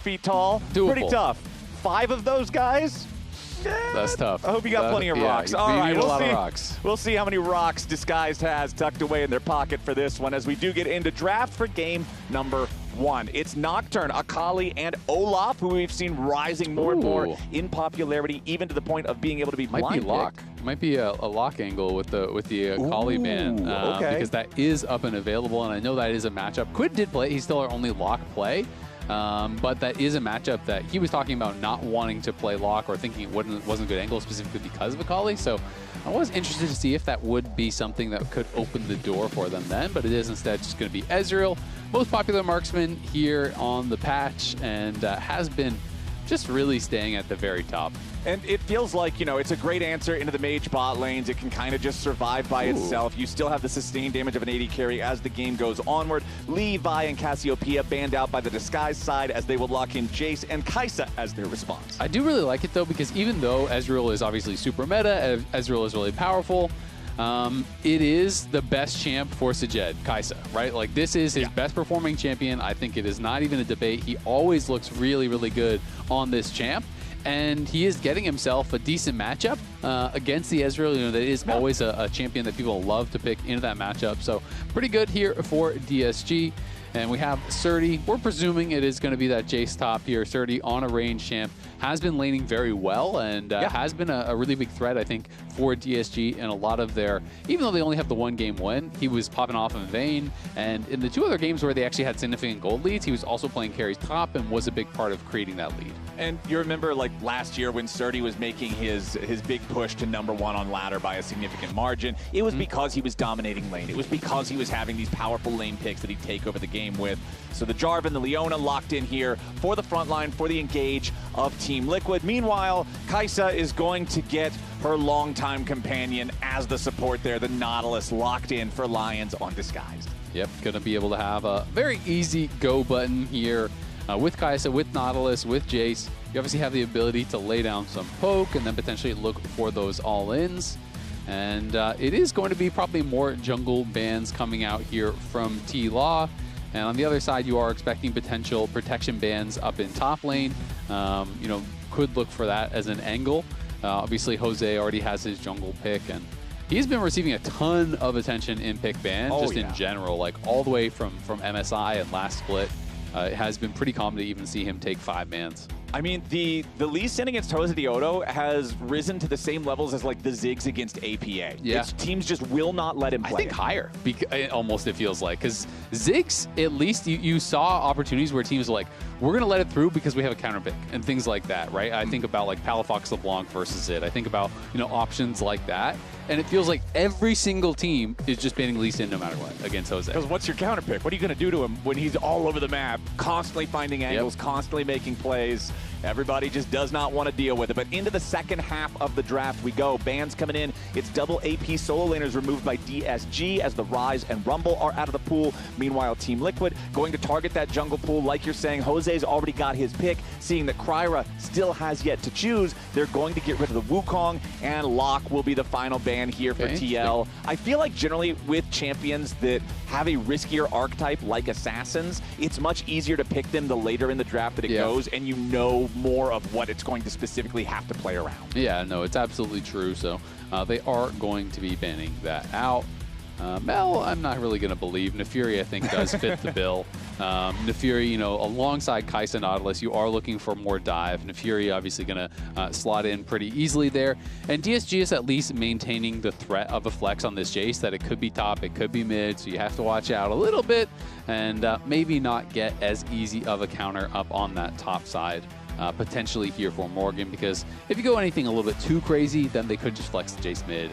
feet tall. Doable. Pretty tough. 5 of those guys? That's tough. I hope you got plenty of rocks. All right, a lot of rocks. We'll see how many rocks Disguised has tucked away in their pocket for this one as we do get into draft for game number 1. It's Nocturne, Akali, and Olaf, who we've seen rising more and more in popularity, even to the point of being able to be blind Might be lock. picked. Might be a lock angle with the Akali ban, because that is up and available, and I know that is a matchup. QUID did play. He's still our only lock play. But that is a matchup that he was talking about not wanting to play lock or thinking it wasn't a good angle specifically because of Akali. So I was interested to see if that would be something that could open the door for them then, but it is instead just going to be Ezreal, most popular marksman here on the patch, and has been just really staying at the very top. And it feels like, you know, it's a great answer into the mage bot lanes. It can kind of just survive by itself. You still have the sustained damage of an AD carry as the game goes onward. Levi and Cassiopeia banned out by the Disguise side as they will lock in Jayce and Kaisa as their response. I do really like it, though, because even though Ezreal is obviously super meta, Ezreal is really powerful, it is the best champ for Sajed, Kaisa, right? Like, this is his best performing champion. I think it is not even a debate. He always looks really, really good on this champ. And he is getting himself a decent matchup against the Ezreal. You know, that is always a champion that people love to pick into that matchup. So pretty good here for DSG. And we have Srtty. We're presuming it is going to be that Jayce top here. Srtty on a range champ. Has been laning very well and has been a really big threat, I think, for DSG and a lot of their, even though they only have the 1 game win, he was popping off in Vayne. And in the 2 other games where they actually had significant gold leads, he was also playing carries top and was a big part of creating that lead. And you remember, like, last year when Srtty was making his big push to #1 on ladder by a significant margin, it was because he was dominating lane. It was because he was having these powerful lane picks that he'd take over the game with. So the Jarvan, the Leona locked in here for the front line, for the engage of Team Liquid. Meanwhile, Kaisa is going to get her longtime companion as the support there, the Nautilus, locked in for Lyonz on Disguised. Yep, going to be able to have a very easy go button here with Kaisa, with Nautilus, with Jayce. You obviously have the ability to lay down some poke and then potentially look for those all-ins. And it is going to be probably more jungle bans coming out here from TLAW. And on the other side, you are expecting potential protection bans up in top lane. You know, could look for that as an angle. Obviously, Jose already has his jungle pick, and he's been receiving a ton of attention in pick ban, just in general, like all the way from MSI and last split. It has been pretty common to even see him take 5 bans. I mean, the Lee Sin against Josedeodo has risen to the same levels as, like, the Ziggs against APA. Yeah. Teams just will not let him play. I think higher, almost it feels like. Because Ziggs, at least you saw opportunities where teams were like, we're going to let it through because we have a counter pick and things like that, right? I think about, like, Palafox LeBlanc versus it. I think about, you know, options like that. And it feels like every single team is just banning Lee Sin no matter what against Jose. Because what's your counter pick? What are you going to do to him when he's all over the map, constantly finding angles, constantly making plays? Everybody just does not want to deal with it. But into the second half of the draft we go. Bans coming in. It's double AP solo laners removed by DSG as the Rise and Rumble are out of the pool. Meanwhile, Team Liquid going to target that jungle pool. Like you're saying, Jose's already got his pick. Seeing that KryRa still has yet to choose, they're going to get rid of the Wukong, and Lock will be the final ban here for TL. I feel like generally with champions that have a riskier archetype like Assassins, it's much easier to pick them the later in the draft that it goes, and you know more of what it's going to specifically have to play around. Yeah, no, it's absolutely true. So they are going to be banning that out. Mel, I'm not really going to believe. nafiri, I think, does fit the bill. nafiri, you know, alongside Kaisa Nautilus, you are looking for more dive. nafiri obviously going to slot in pretty easily there. And DSG is at least maintaining the threat of a flex on this Jayce, that it could be top, it could be mid, so you have to watch out a little bit and maybe not get as easy of a counter up on that top side. Potentially here for Morgan, because if you go anything a little bit too crazy, then they could just flex the Jayce mid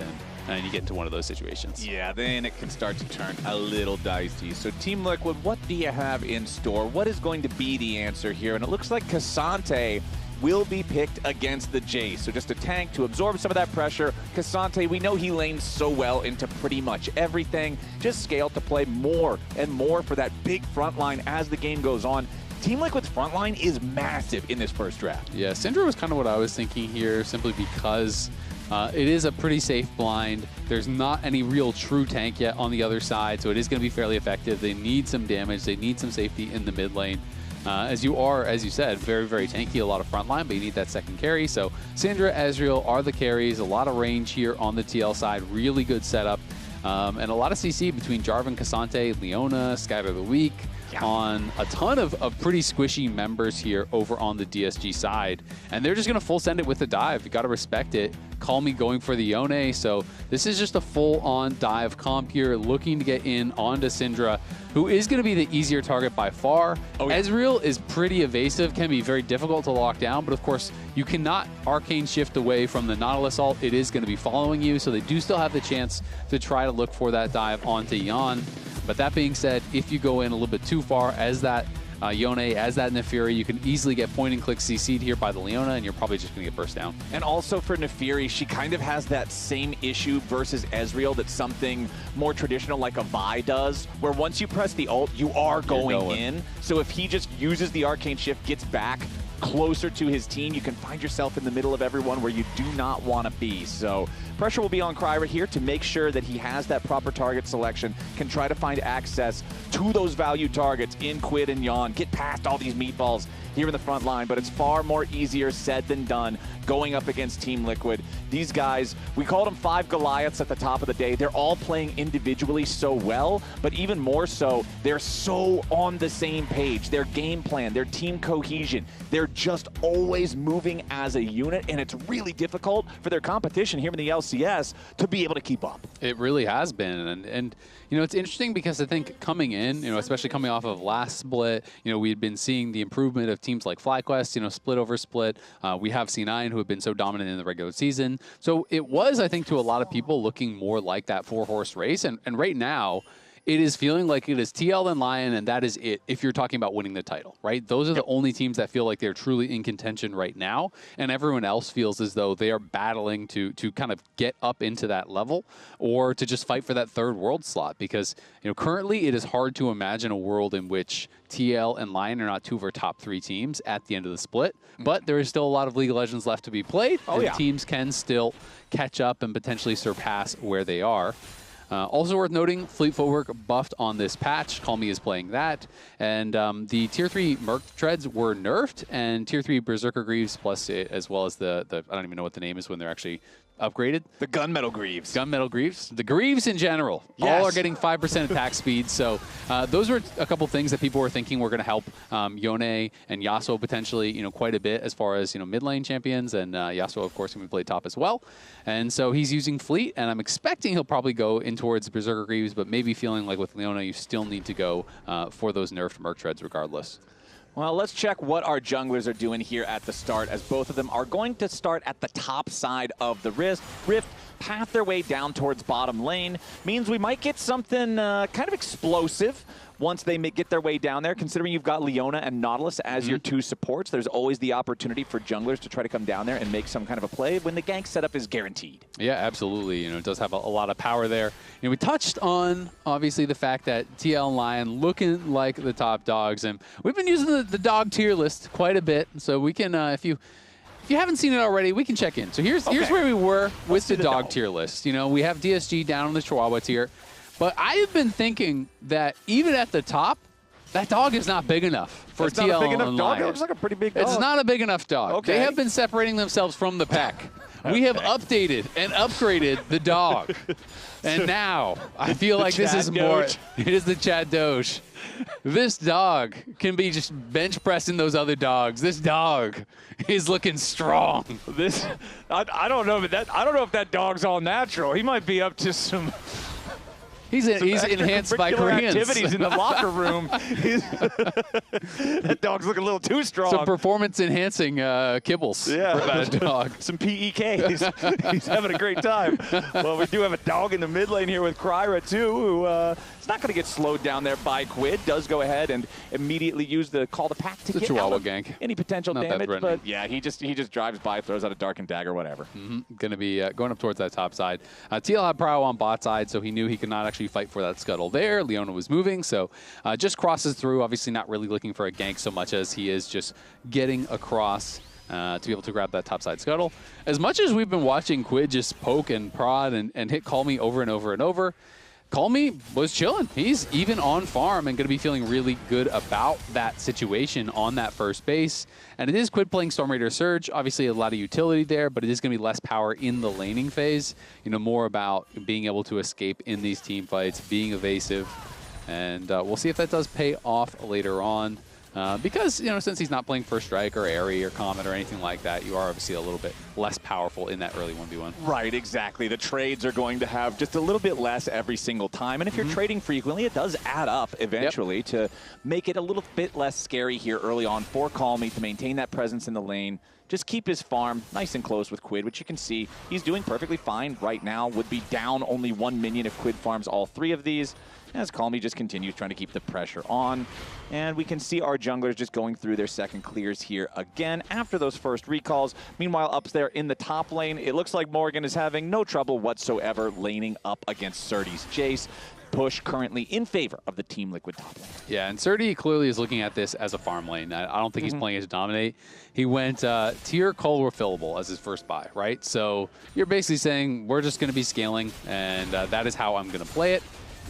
and you get into one of those situations. Yeah, then it can start to turn a little dicey. So Team Liquid, what do you have in store? What is going to be the answer here? And it looks like Ksante will be picked against the Jayce. So just a tank to absorb some of that pressure. Ksante, we know he lanes so well into pretty much everything. Just scale to play more and more for that big front line as the game goes on. Team Liquid's front line is massive in this first draft. Yeah, Syndra was kind of what I was thinking here, simply because it is a pretty safe blind. There's not any real true tank yet on the other side, so it is going to be fairly effective. They need some damage. They need some safety in the mid lane. as you are, as you said, very, very tanky, a lot of front line, but you need that second carry. So Syndra, Ezreal are the carries, a lot of range here on the TL side, really good setup, and a lot of CC between Jarvan, Ksante, Leona, Scatter the Weak, on a ton of pretty squishy members here over on the DSG side. And they're just going to full send it with the dive. You got to respect it. Callme going for the Yone. So this is just a full-on dive comp here, looking to get in onto Syndra, who is going to be the easier target by far. Ezreal is pretty evasive, can be very difficult to lock down, but of course, you cannot arcane shift away from the Nautilus ult. It is going to be following you, so they do still have the chance to try to look for that dive onto Yeon. But that being said, if you go in a little bit too far as that Yone, as that nafiri, you can easily get point and click CC'd here by the Leona, and you're probably just going to get burst down. And also for nafiri, she kind of has that same issue versus Ezreal that something more traditional like a Vi does, where once you press the ult, you are going in. So if he just uses the arcane shift, gets back closer to his team, you can find yourself in the middle of everyone where you do not want to be. So pressure will be on KryRa here to make sure that he has that proper target selection, can try to find access to those value targets in QUID and Yeon, get past all these meatballs here in the front line, but it's far more easier said than done going up against Team Liquid. These guys, we called them 5 Goliaths at the top of the day. They're all playing individually so well, but even more so, they're so on the same page. Their game plan, their team cohesion, they're just always moving as a unit, and it's really difficult for their competition here in the LCS to be able to keep up. It really has been, and you know, it's interesting because I think coming in, you know, especially coming off of last split, you know, we had been seeing the improvement of teams like FlyQuest, you know, split over split. We have C9 who have been so dominant in the regular season. So it was, I think, to a lot of people looking more like that 4-horse race. And right now, it is feeling like it is TL and Lion, and that is it if you're talking about winning the title, right? Those are the only teams that feel like they're truly in contention right now, and everyone else feels as though they are battling to kind of get up into that level or to just fight for that third world slot, because you know currently it is hard to imagine a world in which TL and Lion are not 2 of our top 3 teams at the end of the split, but there is still a lot of League of Legends left to be played, and teams can still catch up and potentially surpass where they are. Also worth noting, Fleet Footwork buffed on this patch. Callme is playing that. And the Tier 3 Merc Treads were nerfed, and Tier 3 Berserker Greaves, plus as well as the I don't even know what the name is when they're actually upgraded. The Gunmetal Greaves. Gunmetal Greaves. The Greaves in general. All are getting 5% attack speed. So those were a couple things that people were thinking were going to help Yone and Yasuo potentially, you know, quite a bit as far as, you know, mid lane champions. And Yasuo, of course, can be played top as well. And so he's using Fleet, and I'm expecting he'll probably go in towards Berserker Greaves, but maybe feeling like with Leona, you still need to go for those nerfed Merc Treads regardless. Well, let's check what our junglers are doing here at the start, as both of them are going to start at the top side of the Rift, path their way down towards bottom lane. Means we might get something kind of explosive once they get their way down there. Considering you've got Leona and Nautilus as your 2 supports, there's always the opportunity for junglers to try to come down there and make some kind of a play when the gank setup is guaranteed. Yeah, absolutely. You know, it does have a lot of power there. You know, we touched on, obviously, the fact that TL and Lion looking like the top dogs, and we've been using the dog tier list quite a bit, so we can, if you haven't seen it already, we can check in. So here's where we were with the dog tier list. You know, we have DSG down on the Chihuahua tier. But I have been thinking that even at the top, that dog is not big enough for TL not a big enough and dog. Lion. It looks like a pretty big dog. It's not a big enough dog. Okay. They have been separating themselves from the pack. We have updated and upgraded the dog. And now, I feel like this is more... It is the Chad Doge. This dog can be just bench pressing those other dogs. This dog is looking strong. I don't know, but I don't know if that dog's all natural. He might be up to some... He's enhanced by Koreans. Activities in the locker room. That dog's looking a little too strong. Some performance-enhancing kibbles for that dog. Some PEKs. He's having a great time. Well, we do have a dog in the mid lane here with KryRa, too, who is not going to get slowed down there by QUID. Does go ahead and immediately use the call to pack to get out of gank. Any potential damage. But yeah, he just drives by, throws out a darkened dagger, whatever. Going to be going up towards that top side. TL had Prow on bot side, so he knew he could not actually fight for that scuttle there. Leona was moving, so just crosses through, obviously not really looking for a gank so much as he is just getting across to be able to grab that topside scuttle. As much as we've been watching QUID just poke and prod and hit Callme over and over and over, Callme was chilling. He's even on farm and going to be feeling really good about that situation on that first base. And it is QUID playing Storm Raider Surge. Obviously, a lot of utility there, but it is going to be less power in the laning phase. You know, more about being able to escape in these team fights, being evasive. And we'll see if that does pay off later on. Because, you know, since he's not playing First Strike or Airy or Comet or anything like that, you are obviously a little bit less powerful in that early 1v1. Right, exactly. The trades are going to have just a little bit less every single time. And if you're trading frequently, it does add up eventually to make it a little bit less scary here early on for Callme to maintain that presence in the lane. Just keep his farm nice and close with QUID, which you can see he's doing perfectly fine right now. Would be down only 1 minion if QUID farms all 3 of these, as Callme just continues trying to keep the pressure on. And we can see our junglers just going through their second clears here again after those first recalls. Meanwhile, up there in the top lane, it looks like Morgan is having no trouble whatsoever laning up against Srtty's Jayce. Push currently in favor of the Team Liquid top lane. Yeah, and Srtty clearly is looking at this as a farm lane. I don't think he's playing it to dominate. He went tier Cull refillable as his first buy, right? So you're basically saying, we're just going to be scaling, and that is how I'm going to play it.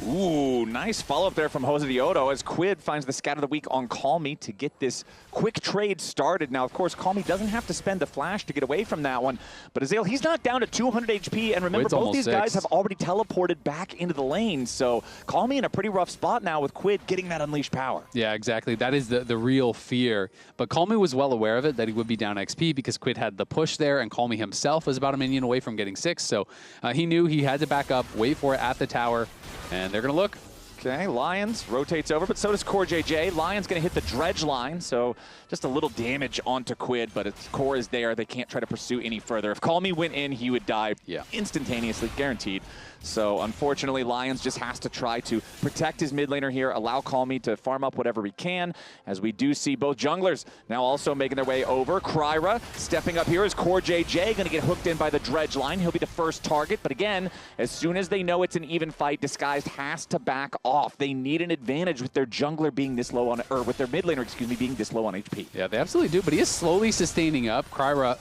Ooh, nice follow-up there from Josedeodo as QUID finds the scat of the week on Callme to get this quick trade started. Now, of course, Callme doesn't have to spend the flash to get away from that one, but Azael, he's not down to 200 HP, and remember, both these guys have already teleported back into the lane, so Callme in a pretty rough spot now with QUID getting that unleashed power. Yeah, exactly. That is the real fear, but Callme was well aware of it, that he would be down XP because QUID had the push there, and Callme himself was about a minion away from getting 6, so he knew he had to back up, wait for it at the tower, and they're going to look. Okay, Lyonz rotates over, but so does CoreJJ. Lyonz going to hit the dredge line, so just a little damage onto QUID, but its core is there. They can't try to pursue any further. If Callme went in, he would die instantaneously, guaranteed. So unfortunately, Lyonz just has to try to protect his mid laner here, allow Callme to farm up whatever he can, as we do see both junglers now also making their way over. KryRa stepping up here is CoreJJ, going to get hooked in by the dredge line. He'll be the first target, but again, as soon as they know it's an even fight, Disguised has to back off. They need an advantage with their jungler being this low on, or with their mid laner, excuse me, being this low on HP. Yeah, they absolutely do, but he is slowly sustaining up. KryRa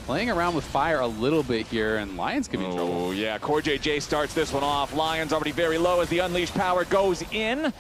playing around with fire a little bit here, and Lyonz could be in trouble. Oh, yeah. CoreJJ starts this one off. Lyonz already very low as the unleashed power goes in.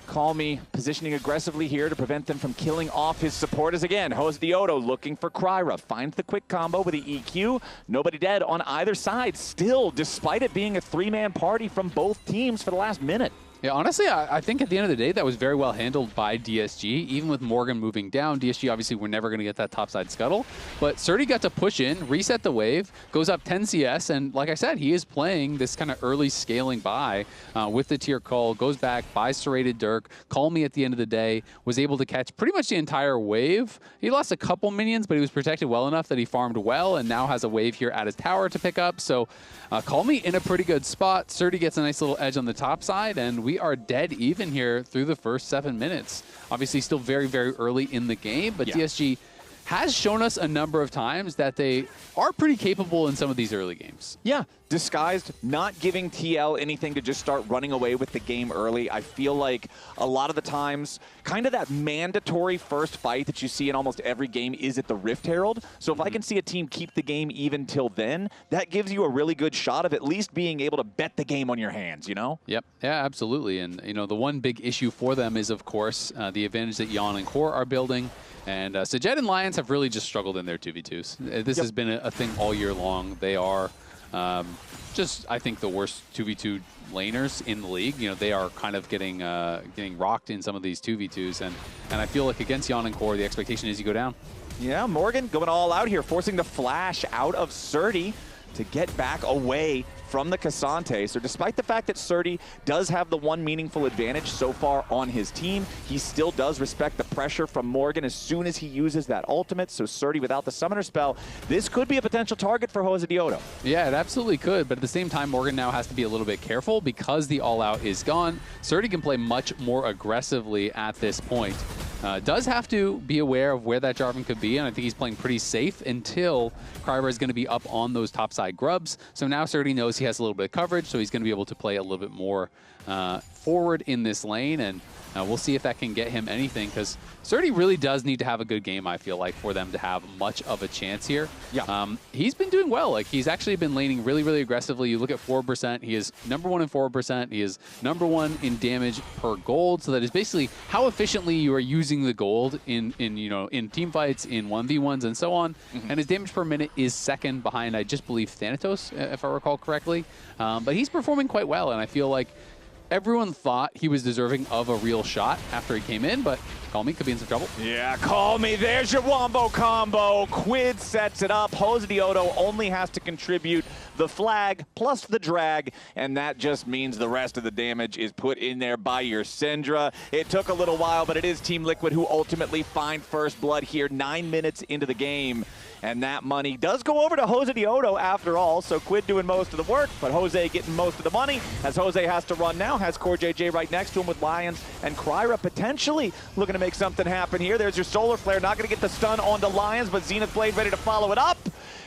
Callme positioning aggressively here to prevent them from killing off his supporters again. Josedeodo looking for KryRa. Finds the quick combo with the EQ. Nobody dead on either side. Still, despite it being a 3-man party from both teams for the last minute. Yeah, honestly, I think at the end of the day, that was very well handled by DSG. Even with Morgan moving down, DSG obviously were never going to get that topside scuttle. But Srtty got to push in, reset the wave, goes up 10 CS, and like I said, he is playing this kind of early scaling buy with the tier call, goes back, buys serrated Dirk. Callme at the end of the day was able to catch pretty much the entire wave. He lost a couple minions, but he was protected well enough that he farmed well and now has a wave here at his tower to pick up. So Callme in a pretty good spot. Srtty gets a nice little edge on the top side, and we are dead even here through the first 7 minutes. Obviously still very, very early in the game, but DSG has shown us a number of times that they are pretty capable in some of these early games. Yeah, Disguised not giving TL anything to just start running away with the game early. I feel like a lot of the times, kind of that mandatory first fight that you see in almost every game is at the Rift Herald. So if I can see a team keep the game even till then, that gives you a really good shot of at least being able to bet the game on your hands, you know? Yep, yeah, absolutely. And, you know, the one big issue for them is, of course, the advantage that Yeon and Core are building. And Sajed and Lyonz have really just struggled in their 2v2s. This has been a thing all year long. They are just, I think, the worst 2v2 laners in the league. You know, they are kind of getting rocked in some of these 2v2s. And I feel like against Yeon and Core, the expectation is you go down. Yeah, Morgan going all out here, forcing the flash out of Srtty to get back away from the Ksante. So despite the fact that Srtty does have the one meaningful advantage so far on his team, he still does respect the pressure from Morgan as soon as he uses that ultimate. So Srtty without the summoner spell, this could be a potential target for Josedeodo. Yeah, it absolutely could, but at the same time, Morgan now has to be a little bit careful because the all-out is gone. Srtty can play much more aggressively at this point. Does have to be aware of where that Jarvan could be, and I think he's playing pretty safe until KryRa is going to be up on those topside grubs. So now Srtty knows he has a little bit of coverage, so he's going to be able to play a little bit more forward in this lane, and we'll see if that can get him anything, because Srtty really does need to have a good game, I feel like, for them to have much of a chance here. Yeah. He's been doing well. Like, he's actually been laning really, really aggressively. You look at 4%, he is #1 in 4%. He is #1 in damage per gold. So that is basically how efficiently you are using the gold in team fights, in 1v1s, and so on. And his damage per minute is second behind, I just believe, Thanatos, if I recall correctly. But he's performing quite well, and I feel like everyone thought he was deserving of a real shot after he came in, but Callme could be in some trouble. Yeah, Callme, there's your wombo combo. QUID sets it up. Josedeodo only has to contribute the flag plus the drag, and that just means the rest of the damage is put in there by your Syndra. It took a little while, but it is Team Liquid who ultimately find first blood here 9 minutes into the game. And that money does go over to Josedeodo after all, so QUID doing most of the work, but Jose getting most of the money, as Jose has to run now, has CoreJJ right next to him with Lyonz and KryRa potentially looking to make something happen here. There's your Solar Flare, not going to get the stun onto Lyonz, but Zenith Blade ready to follow it up.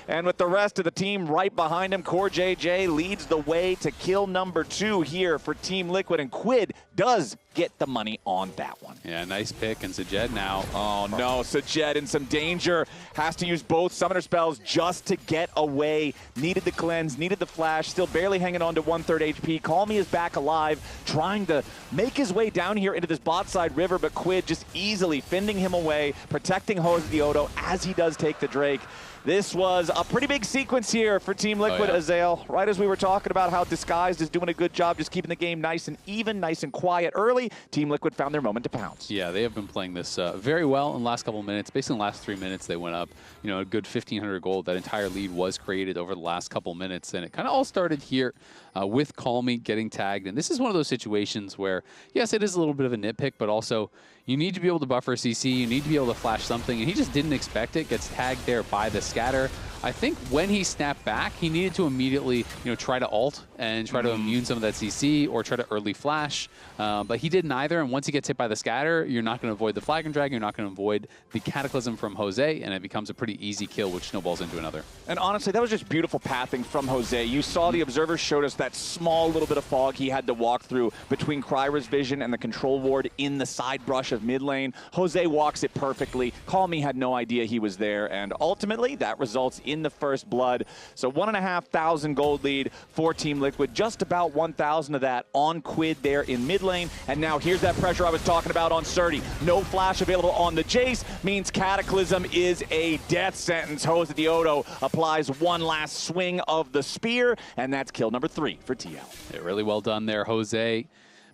And with the rest of the team right behind him, CoreJJ leads the way to kill #2 here for Team Liquid, and QUID does get the money on that one. Yeah, nice pick, and Sajed now. Oh no, Sajed in some danger. Has to use both summoner spells just to get away. Needed the cleanse, needed the flash, still barely hanging on to 1/3 HP. Callme is back alive, trying to make his way down here into this bot side river, but QUID just easily fending him away, protecting Josedeodo as he does take the Drake. This was a pretty big sequence here for Team Liquid, Azael. Right as we were talking about how Disguised is doing a good job just keeping the game nice and even, nice and quiet early, Team Liquid found their moment to pounce. Yeah, they have been playing this very well in the last couple of minutes. Basically in the last 3 minutes, they went up, a good 1,500 gold. That entire lead was created over the last couple of minutes, and it kind of all started here with Callme getting tagged. And this is one of those situations where, yes, it is a little bit of a nitpick, but also you need to be able to buffer CC, you need to be able to flash something, and he just didn't expect it, gets tagged there by the scatter. I think when he snapped back, he needed to immediately, try to ult and try to immune some of that CC or try to early flash, but he did neither, and once he gets hit by the scatter, you're not going to avoid the flag and drag, you're not going to avoid the Cataclysm from Jose, and it becomes a pretty easy kill, which snowballs into another. And honestly, that was just beautiful pathing from Jose. You saw the observers showed us that small little bit of fog he had to walk through between KryRa's vision and the control ward in the side brush of mid lane. Jose walks it perfectly. Callme had no idea he was there, and ultimately that results in the first blood. So 1,500 gold lead for Team Liquid, just about 1,000 of that on QUID there in mid lane. And now here's that pressure I was talking about on Srtty. No flash available on the Jayce, means Cataclysm is a death sentence. Josedeodo applies one last swing of the spear, and that's kill #3 for TL. Yeah, really well done there, Jose.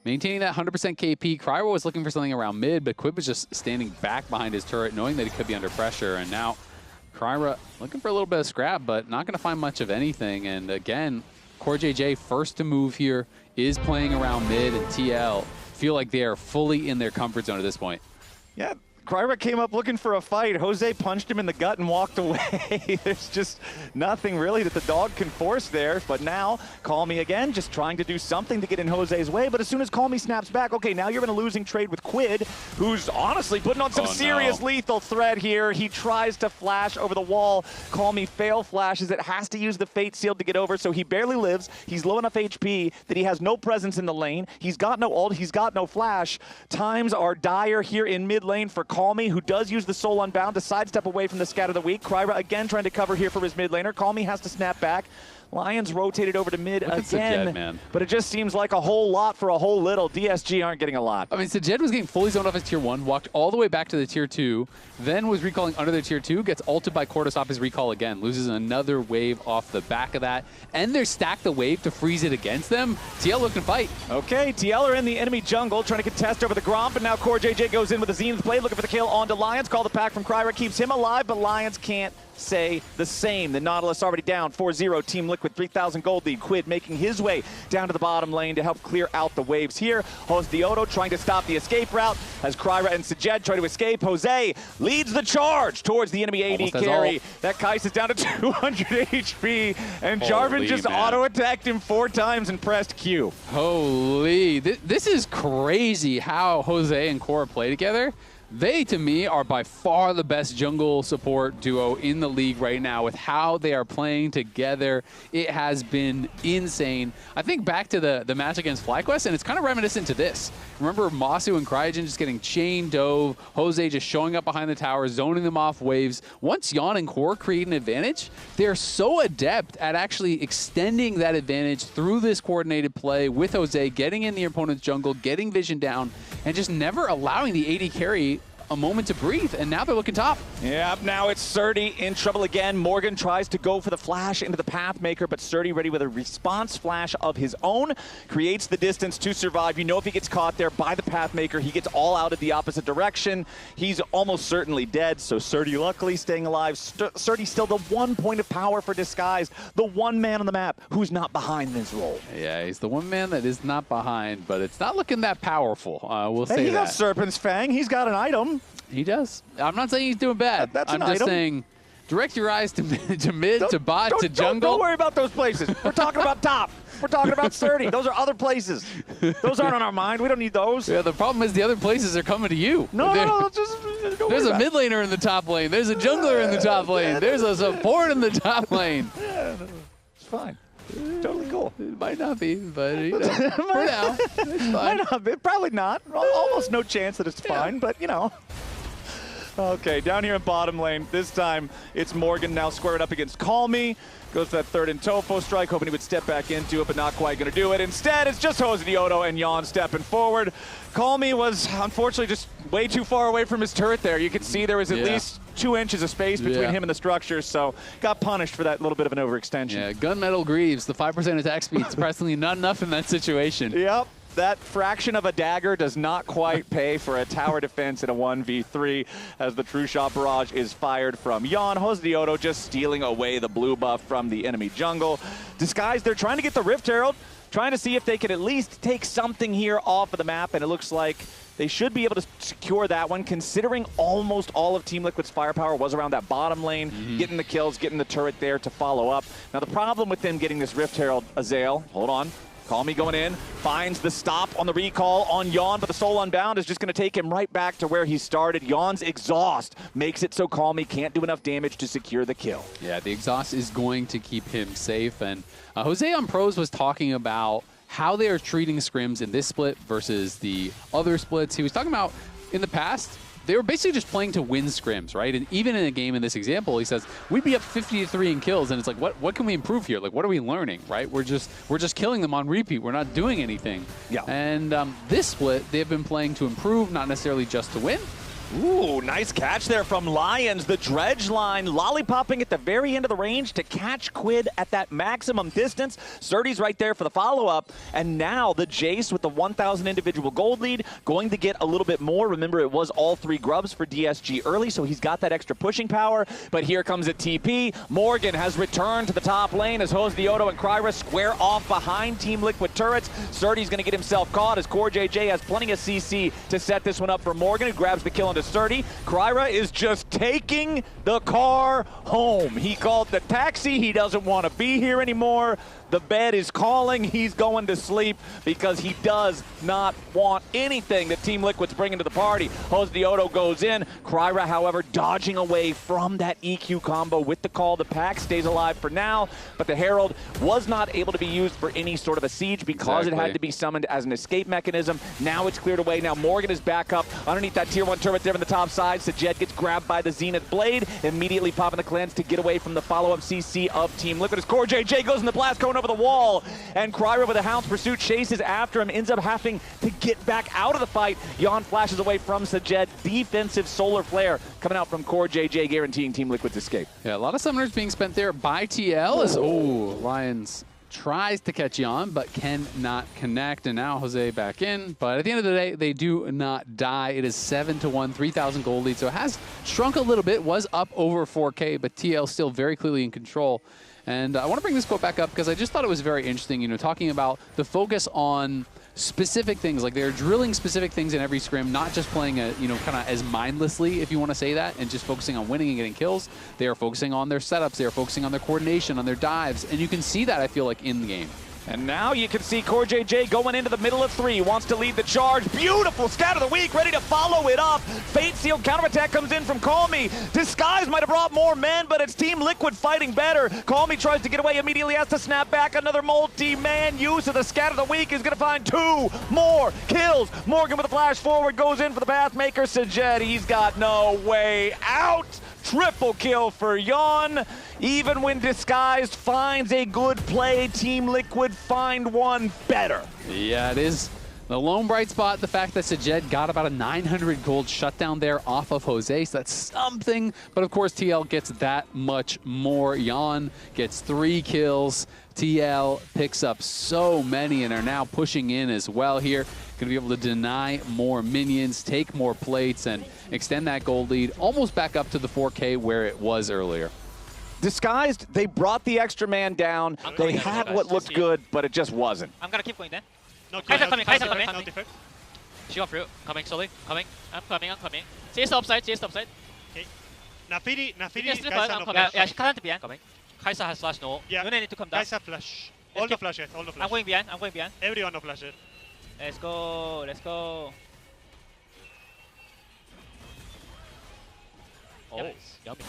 Maintaining that 100% KP. KryRa was looking for something around mid, but QUID was just standing back behind his turret, knowing that he could be under pressure. And now KryRa looking for a little bit of scrap, but not going to find much of anything. And again, CoreJJ first to move here, is playing around mid, and TL feel like they are fully in their comfort zone at this point. Yeah. KryRa came up looking for a fight. Jose punched him in the gut and walked away. There's just nothing really that the dog can force there. But now, Callme again, just trying to do something to get in Jose's way. But as soon as Callme snaps back, okay, now you're in a losing trade with QUID, who's honestly putting on some serious lethal threat here. He tries to flash over the wall. Callme fail flashes it, has to use the Fate Seal to get over, so he barely lives. He's low enough HP that he has no presence in the lane. He's got no ult, he's got no flash. Times are dire here in mid lane for Callme, who does use the Soul Unbound to sidestep away from the Scat of the Week. KryRa again trying to cover here for his mid laner. Callme has to snap back. Lyonz rotated over to mid again, man. But it just seems like a whole lot for a whole little. DSG aren't getting a lot. I mean, Sajed was getting fully zoned off his tier 1, walked all the way back to the tier 2, then was recalling under the tier 2, gets ulted by Cortus off his recall again, loses another wave off the back of that, and they're stacked the wave to freeze it against them. TL looking to fight. Okay, TL are in the enemy jungle, trying to contest over the Gromp, and now CoreJJ goes in with the Zenith Blade, looking for the kill onto Lyonz. Call the pack from KryRa, keeps him alive, but Lyonz can't say the same. The Nautilus already down 4-0. Team Liquid 3,000 gold lead. QUID making his way down to the bottom lane to help clear out the waves here. Josedeodo trying to stop the escape route as KryRa and Sajed try to escape. Jose leads the charge towards the enemy AD carry. That Kaisa's down to 200 HP, and Jarvan just auto-attacked him 4 times and pressed Q. Holy, this is crazy how Jose and Core play together. They, to me, are by far the best jungle support duo in the league right now with how they are playing together. It has been insane. I think back to the match against FlyQuest, and it's kind of reminiscent to this. Remember Masu and CryRa just getting chain dove, Jose just showing up behind the tower, zoning them off waves. Once Yeon and Core create an advantage, they're so adept at actually extending that advantage through this coordinated play with Jose, getting in the opponent's jungle, getting vision down, and just never allowing the AD carry a moment to breathe, and now they're looking top. Yeah, now it's Srtty in trouble again. Morgan tries to go for the flash into the Pathmaker, but Srtty ready with a response flash of his own. Creates the distance to survive. You know if he gets caught there by the Pathmaker, he gets all out of the opposite direction. He's almost certainly dead, so Srtty luckily staying alive. Srtty still the 1 point of power for Disguise, the one man on the map who's not behind this role. Yeah, he's the one man that is not behind, but it's not looking that powerful. We'll say that. He got Serpent's Fang. He's got an item. He does. I'm not saying he's doing bad. I'm just saying direct your eyes to mid, to bot, to jungle. Don't worry about those places. We're talking about top. We're talking about Srtty. Those are other places. Those aren't on our mind. We don't need those. Yeah, the problem is the other places are coming to you. No, there's a mid laner in the top lane. There's a jungler in the top lane. There's a support in the top lane. Yeah, it's fine. Totally cool. It might not be, but you know, for now, it's fine. Might not be. Probably not. Almost no chance that it's fine, but you know. Okay, down here in bottom lane. This time it's Morgan now squared up against Callme. Goes to that third and Topo strike, hoping he would step back into it, but not quite going to do it. Instead, it's just Josedeodo and Yeon stepping forward. Callme was unfortunately just way too far away from his turret there. You could see there was at least 2 inches of space between him and the structure, so got punished for that little bit of an overextension. Yeah, Gunmetal Greaves, the 5% attack speed, surprisingly not enough in that situation. Yep. That fraction of a dagger does not quite pay for a tower defense in a 1v3 as the True Shot Barrage is fired from Yeon. Josedeodo just stealing away the blue buff from the enemy jungle. Disguise, they're trying to get the Rift Herald, trying to see if they could at least take something here off of the map, and it looks like they should be able to secure that one, considering almost all of Team Liquid's firepower was around that bottom lane, getting the kills, getting the turret there to follow up. Now the problem with them getting this Rift Herald, Azael, hold on. Callme going in, finds the stop on the recall on Yeon, but the Soul Unbound is just going to take him right back to where he started. Yeon's exhaust makes it so Callme can't do enough damage to secure the kill. Yeah, the exhaust is going to keep him safe. And Jose on Pros was talking about how they are treating scrims in this split versus the other splits. He was talking about in the past, they were basically just playing to win scrims, right? And even in a game in this example, he says, we'd be up 50-3 in kills, and it's like, what can we improve here? Like, what are we learning, right? We're just killing them on repeat. We're not doing anything. Yeah. And this split, they've been playing to improve, not necessarily just to win. Ooh, nice catch there from Lyonz. The dredge line lollipopping at the very end of the range to catch QUID at that maximum distance. Srtty's right there for the follow-up. And now the Jayce with the 1,000 individual gold lead, going to get a little bit more. Remember, it was all 3 grubs for DSG early, so he's got that extra pushing power. But here comes a TP. Morgan has returned to the top lane as Josedeodo and KryRa square off behind Team Liquid turrets. Srtty's going to get himself caught as CoreJJ has plenty of CC to set this one up for Morgan, who grabs the kill to Srtty. KryRa is just taking the car home. He called the taxi. He doesn't want to be here anymore. The bed is calling. He's going to sleep because he does not want anything that Team Liquid's bringing to the party. Josedeodo goes in. KryRa, however, dodging away from that EQ combo with the call. The pack stays alive for now, but the Herald was not able to be used for any sort of a siege because it had to be summoned as an escape mechanism. Now it's cleared away. Now Morgan is back up underneath that tier 1 turret there on the top side. Sajed gets grabbed by the Zenith Blade, immediately popping the cleanse to get away from the follow-up CC of Team Liquid as CoreJJ goes in the blast cone over the wall, and KryRa with a Hound's Pursuit chases after him, ends up having to get back out of the fight. Yeon flashes away from Sajed. Defensive Solar Flare coming out from CoreJJ, guaranteeing Team Liquid's escape. Yeah, a lot of summoners being spent there by TL as, Lyonz tries to catch Yeon, but cannot connect, and now Jose back in. But at the end of the day, they do not die. It is 7-1, 3,000 gold lead, so it has shrunk a little bit, was up over 4K, but TL still very clearly in control. And I want to bring this quote back up because I just thought it was very interesting, you know, talking about the focus on specific things. Like they're drilling specific things in every scrim, not just playing a, you know, kind of as mindlessly, if you want to say that, and just focusing on winning and getting kills. They are focusing on their setups. They are focusing on their coordination, on their dives. And you can see that, I feel like, in the game. And now you can see CoreJJ going into the middle of 3, wants to lead the charge. Beautiful scout of the week, ready to follow it up. Fate Sealed counterattack comes in from Callme. Disguise might have brought more men, but it's Team Liquid fighting better. Callme tries to get away, immediately has to snap back. Another multi-man use of the scout of the week is gonna find 2 more kills. Morgan with a flash forward goes in for the Pathmaker. Sajed, he's got no way out. Triple kill for Yeon. Even when Disguised finds a good play, Team Liquid find one better. Yeah, it is the lone bright spot, the fact that Sajed got about a 900 gold shutdown there off of Jose, so that's something. But of course, TL gets that much more. Yeon gets 3 kills. TL picks up so many and are now pushing in as well here. Going to be able to deny more minions, take more plates, and extend that gold lead almost back up to the 4K where it was earlier. Disguised, they brought the extra man down. They had what looked good, but it just wasn't. I'm gonna keep going then. No, Kaisa coming, Kaisa coming. no defect. She got through. Coming slowly. Coming. I'm coming. Chase the upside. Okay. Nafiri, Yes, Kaisa I'm no coming. flash. Yeah, she can't be coming. Kaisa has flash no. Yeah. Yone need to come down. Kaisa flash. All the flashes, all the I'm flashes. going behind. I'm going behind. Everyone no flashes. Let's go. Let's go. Oh, Nice. yummy.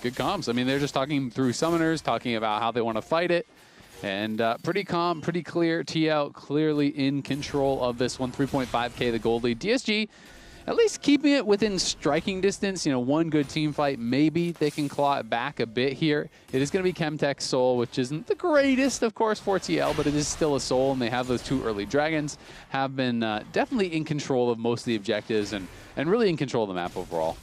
Good comms. I mean, they're just talking through summoners, talking about how they want to fight it. And pretty calm, pretty clear. TL clearly in control of this one. 3.5K the gold lead. DSG at least keeping it within striking distance. You know, one good team fight. Maybe they can claw it back a bit here. It is going to be Chemtech's soul, which isn't the greatest, of course, for TL, but it is still a soul, and they have those 2 early dragons. Have been definitely in control of most of the objectives and really in control of the map overall.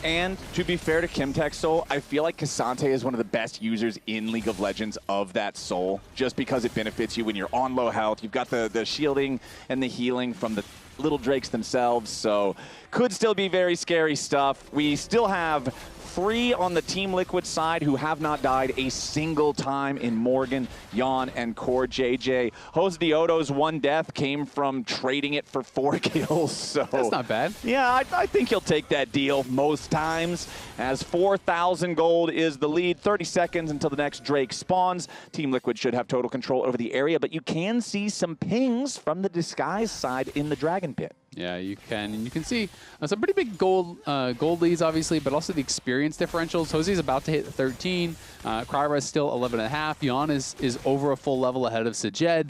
And to be fair to Chemtech Soul, I feel like Ksante is one of the best users in League of Legends of that soul, just because it benefits you when you're on low health. You've got the shielding and the healing from the little drakes themselves, so could still be very scary stuff. We still have 3 on the Team Liquid side who have not died a single time in Morgan, Yeon, and CoreJJ. Josedeodo's 1 death came from trading it for 4 kills. So that's not bad. Yeah, I think he'll take that deal most times, as 4,000 gold is the lead. 30 seconds until the next Drake spawns. Team Liquid should have total control over the area, but you can see some pings from the Disguise side in the Dragon Pit. Yeah, you can. And you can see some pretty big gold leads, obviously, but also the experience differentials. Jose's about to hit 13. KryRa is still 11.5. Yeon is over a full level ahead of Sajed.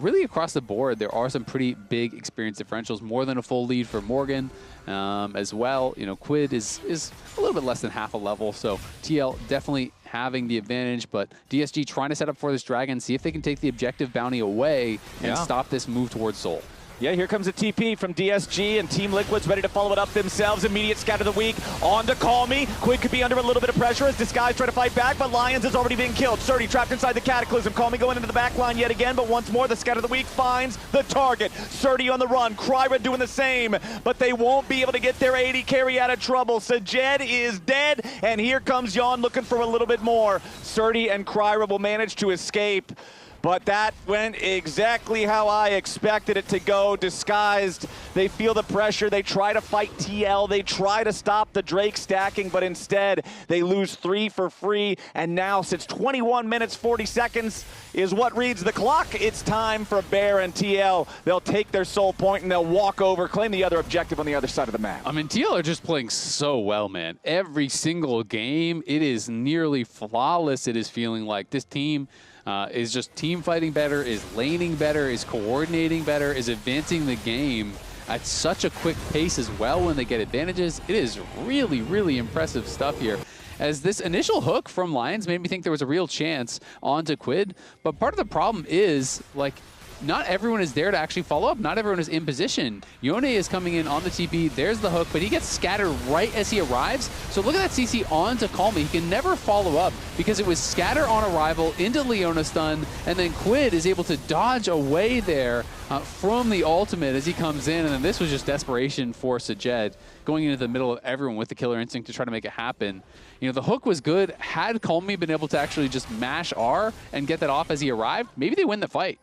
Really across the board, there are some pretty big experience differentials. More than a full lead for Morgan as well. You know, QUID is a little bit less than half a level, so TL definitely having the advantage, but DSG trying to set up for this dragon, see if they can take the objective bounty away and stop this move towards Soul. Yeah, here comes a TP from DSG, and Team Liquid's ready to follow it up themselves. Immediate scout of the week on to Callme. QUID could be under a little bit of pressure as Disguise try to fight back, but Lyonz has already been killed. Srtty trapped inside the Cataclysm. Callme going into the back line yet again, but once more the scout of the week finds the target. Srtty on the run, KryRa doing the same, but they won't be able to get their AD carry out of trouble. Sajed is dead, and here comes Yeon looking for a little bit more. Srtty and KryRa will manage to escape. But that went exactly how I expected it to go. Disguised, they feel the pressure. They try to fight TL. They try to stop the Drake stacking, but instead they lose 3 for free. And now, since 21 minutes, 40 seconds is what reads the clock, it's time for Bear and TL. They'll take their soul point and they'll walk over, claim the other objective on the other side of the map. I mean, TL are just playing so well, man. Every single game, it is nearly flawless. It is feeling like this team is just team fighting better, is laning better, is coordinating better, is advancing the game at such a quick pace as well when they get advantages. It is really, really impressive stuff here. As this initial hook from Lyonz made me think there was a real chance onto QUID, but part of the problem is, like, not everyone is there to actually follow up. Not everyone is in position. Yone is coming in on the TP. There's the hook, but he gets scattered right as he arrives. So look at that CC on to Callme. He can never follow up because it was scatter on arrival into Leona stun, and then QUID is able to dodge away there from the ultimate as he comes in. And then this was just desperation for Sajed, going into the middle of everyone with the killer instinct to try to make it happen. You know, the hook was good. Had Callme been able to actually just mash R and get that off as he arrived, maybe they win the fight.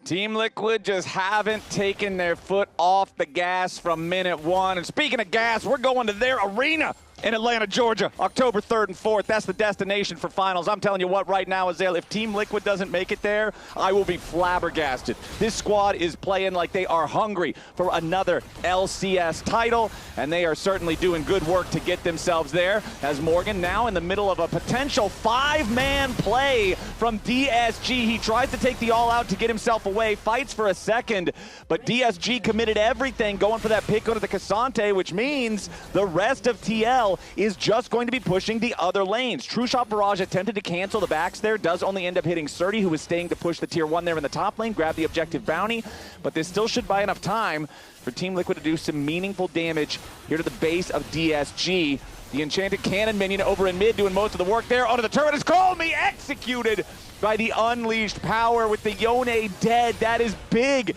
Team Liquid just haven't taken their foot off the gas from minute 1. And speaking of gas, we're going to their arena. in Atlanta, Georgia, October 3rd and 4th. That's the destination for finals. I'm telling you what right now, Azael, if Team Liquid doesn't make it there, I will be flabbergasted. This squad is playing like they are hungry for another LCS title, and they are certainly doing good work to get themselves there, as Morgan now in the middle of a potential 5-man play from DSG. He tries to take the all-out to get himself away, fights for a second, but DSG committed everything, going for that pick onto the Ksante, which means the rest of TL is just going to be pushing the other lanes. True Shot Barrage attempted to cancel the backs there, does only end up hitting Srtty, who was staying to push the tier 1 there in the top lane, grab the objective bounty, but this still should buy enough time for Team Liquid to do some meaningful damage here to the base of DSG. The Enchanted Cannon minion over in mid doing most of the work there. Onto the turret is Callme, executed by the Unleashed Power with the Yone dead. That is big.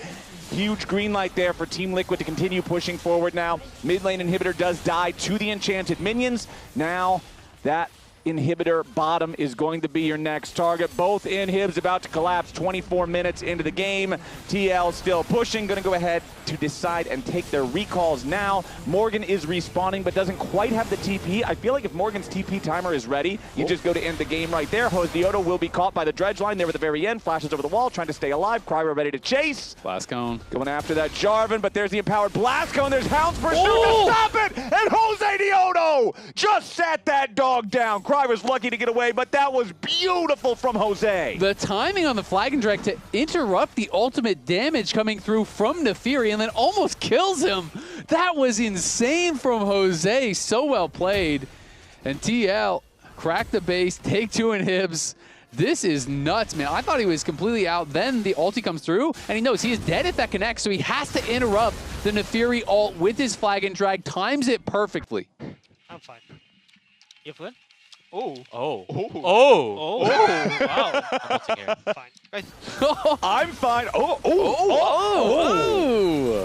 Huge green light there for Team Liquid to continue pushing forward now. Mid lane inhibitor does die to the Enchanted minions. Now that inhibitor bottom is going to be your next target. Both inhibs about to collapse 24 minutes into the game. TL still pushing, going to go ahead to decide and take their recalls now. Morgan is respawning but doesn't quite have the TP. I feel like if Morgan's TP timer is ready, you just go to end the game right there. Josedeodo will be caught by the dredge line there at the very end, flashes over the wall, trying to stay alive. KryRa ready to chase. Blast Cone. Going after that Jarvan, but there's the empowered Blast Cone. There's Hound's Pursuit to stop it! And Josedeodo just sat that dog down. KryRa's lucky to get away, but that was beautiful from Jose. The timing on the Flag and Drag to interrupt the ultimate damage coming through from nafiri and then almost kills him. That was insane from Jose. So well played. And TL cracked the base, take 2 inhibs. This is nuts, man. I thought he was completely out. Then the ulti comes through, and he knows he is dead if that connects, so he has to interrupt the nafiri ult with his Flag and Drag. Times it perfectly. I'm fine. You fine? Oh. Oh. Oh. Oh. Wow. I'm ulting here. Fine. Guys, I'm fine.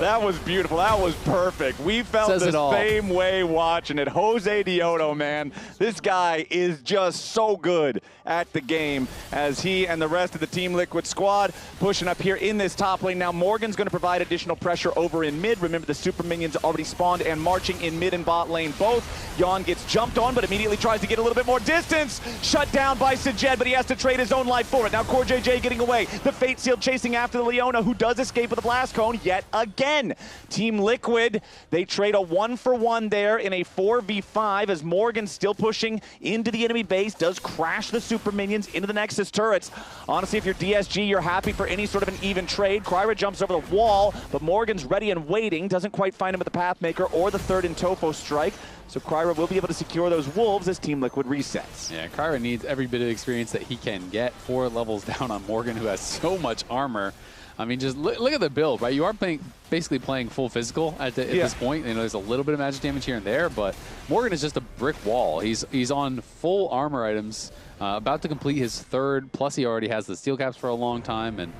That was beautiful. That was perfect. We felt Says it the all. same way watching it. Josedeodo, man. This guy is just so good at the game as he and the rest of the Team Liquid squad pushing up here in this top lane. Now Morgan's going to provide additional pressure over in mid. Remember, the super minions already spawned and marching in mid and bot lane both. Yeon gets jumped on, but immediately tries to get a little bit more distance. Shut down by Sajed, but he has to trade his own life for it. Now CoreJJ getting away. The Fate Seal chasing after the Leona, who does escape with a Blast Cone yet again. Team Liquid, they trade a 1-for-1 there in a 4v5 as Morgan still pushing into the enemy base, does crash the super minions into the Nexus turrets. Honestly, if you're DSG, you're happy for any sort of an even trade. KryRa jumps over the wall, but Morgan's ready and waiting. Doesn't quite find him at the Pathmaker or the third in Tofo strike. So KryRa will be able to secure those wolves as Team Liquid resets. Yeah, KryRa needs every bit of experience that he can get. 4 levels down on Morgan, who has so much armor. I mean, just look at the build, right? You are basically playing full physical at this point. You know, there's a little bit of magic damage here and there, but Morgan is just a brick wall. He's on full armor items, about to complete his 3rd, plus he already has the steel caps for a long time, and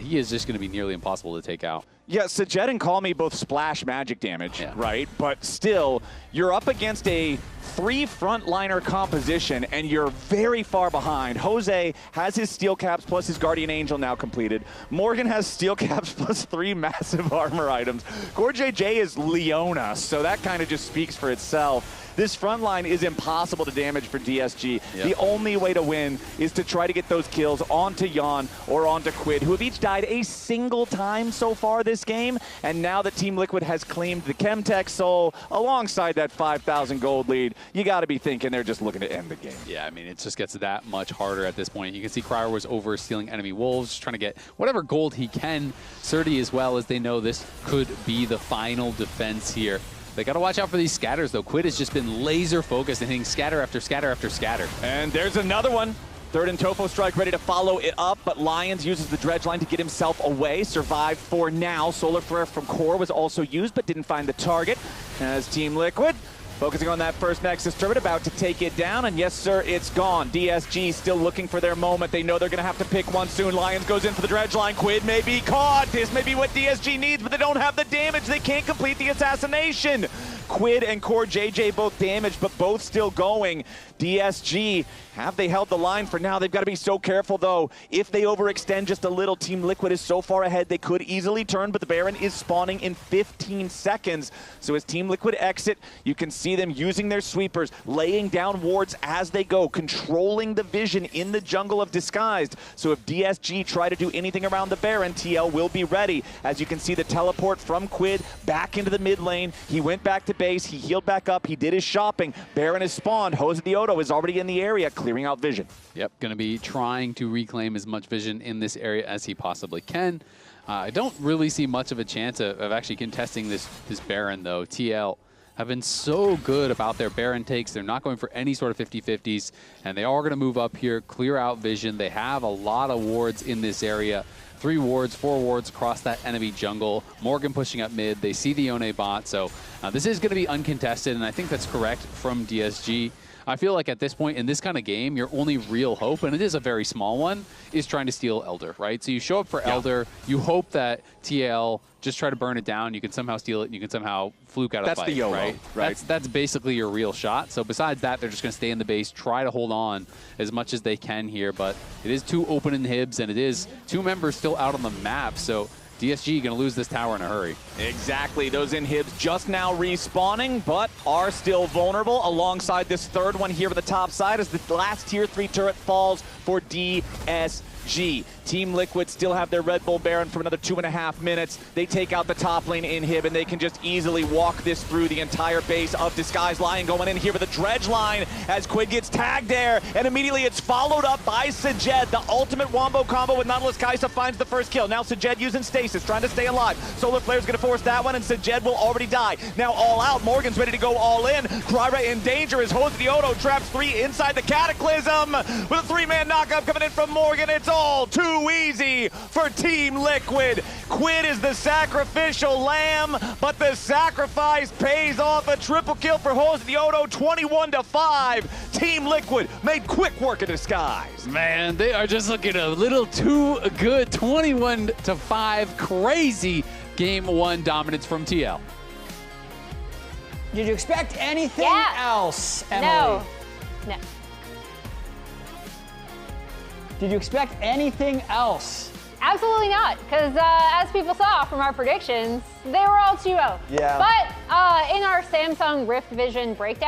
he is just going to be nearly impossible to take out. Yeah, Sajed and Callme both splash magic damage, right? But still, you're up against a 3 frontliner composition, and you're very far behind. Jose has his steel caps plus his Guardian Angel now completed. Morgan has steel caps plus 3 massive armor items. CoreJJ is Leona, so that kind of just speaks for itself. This front line is impossible to damage for DSG. The only way to win is to try to get those kills onto Yeon or onto QUID, who have each died a single time so far this game. And now that Team Liquid has claimed the Chemtech Soul alongside that 5,000 gold lead, you got to be thinking they're just looking to end the game. Yeah, I mean, it just gets that much harder at this point. You can see KryRa was over stealing enemy wolves, just trying to get whatever gold he can. Srtty as well, as they know this could be the final defense here. They got to watch out for these scatters, though. QUID has just been laser focused and hitting scatter after scatter after scatter. And there's another one. 3rd and Tofo strike ready to follow it up, but Lyonz uses the dredge line to get himself away. Survived for now. Solar Flare from Core was also used, but didn't find the target. As Team Liquid focusing on that first Nexus turret, about to take it down, and yes, sir, it's gone. DSG still looking for their moment. They know they're going to have to pick one soon. Lyonz goes in for the dredge line. QUID may be caught. This may be what DSG needs, but they don't have the damage. They can't complete the assassination. QUID and CoreJJ both damaged, but both still going. DSG, have they held the line for now? They've got to be so careful, though. If they overextend just a little, Team Liquid is so far ahead, they could easily turn, but the Baron is spawning in 15 seconds. So as Team Liquid exit, you can see them using their sweepers, laying down wards as they go, controlling the vision in the jungle of Disguised. So if DSG try to do anything around the Baron, TL will be ready. As you can see, the teleport from QUID back into the mid lane. He went back to base, he healed back up, he did his shopping. Baron is spawned, Josedeodo is already in the area, clearing out vision. Yep, going to be trying to reclaim as much vision in this area as he possibly can. I don't really see much of a chance of actually contesting this Baron, though. TL have been so good about their Baron takes. They're not going for any sort of 50-50s, and they are going to move up here, clear out vision. They have a lot of wards in this area. 3 wards, 4 wards across that enemy jungle. Morgan pushing up mid. They see the Yone bot, so this is going to be uncontested, and I think that's correct from DSG. I feel like at this point in this kind of game, your only real hope, and it is a very small one, is trying to steal Elder, right? So you show up for Elder, you hope that TL just try to burn it down, you can somehow steal it, and you can somehow fluke out a fight, that's the YOLO, right? That's basically your real shot. So besides that, they're just going to stay in the base, try to hold on as much as they can here, but it is 2 open inhibs, and it is 2 members still out on the map, so DSG going to lose this tower in a hurry. Exactly. Those inhibs just now respawning, but are still vulnerable alongside this third one here at the top side as the last tier 3 turret falls for DSG. Team Liquid still have their Red Bull Baron for another 2.5 minutes. They take out the top lane inhib, and they can just easily walk this through the entire base of Disguised. Lion going in here with a dredge line as QUID gets tagged there, and immediately it's followed up by Sajed. The ultimate wombo combo with Nautilus. Kaisa finds the first kill. Now Sajed using stasis, trying to stay alive. Solar Flare's gonna force that one, and Sajed will already die. Now all out, Morgan's ready to go all in. KryRa in danger as Josedeodo traps 3 inside the Cataclysm. With a 3-man knockup coming in from Morgan, it's all too easy for Team Liquid. QUID is the sacrificial lamb, but the sacrifice pays off. A triple kill for Josedeodo, 21-5. Team Liquid made quick work of Disguise. Man, they are just looking a little too good. 21-5, crazy game 1 dominance from TL. Did you expect anything else, Emily? No. Did you expect anything else? Absolutely not, because as people saw from our predictions, they were all 2-0. Yeah. But in our Samsung Rift Vision breakdown,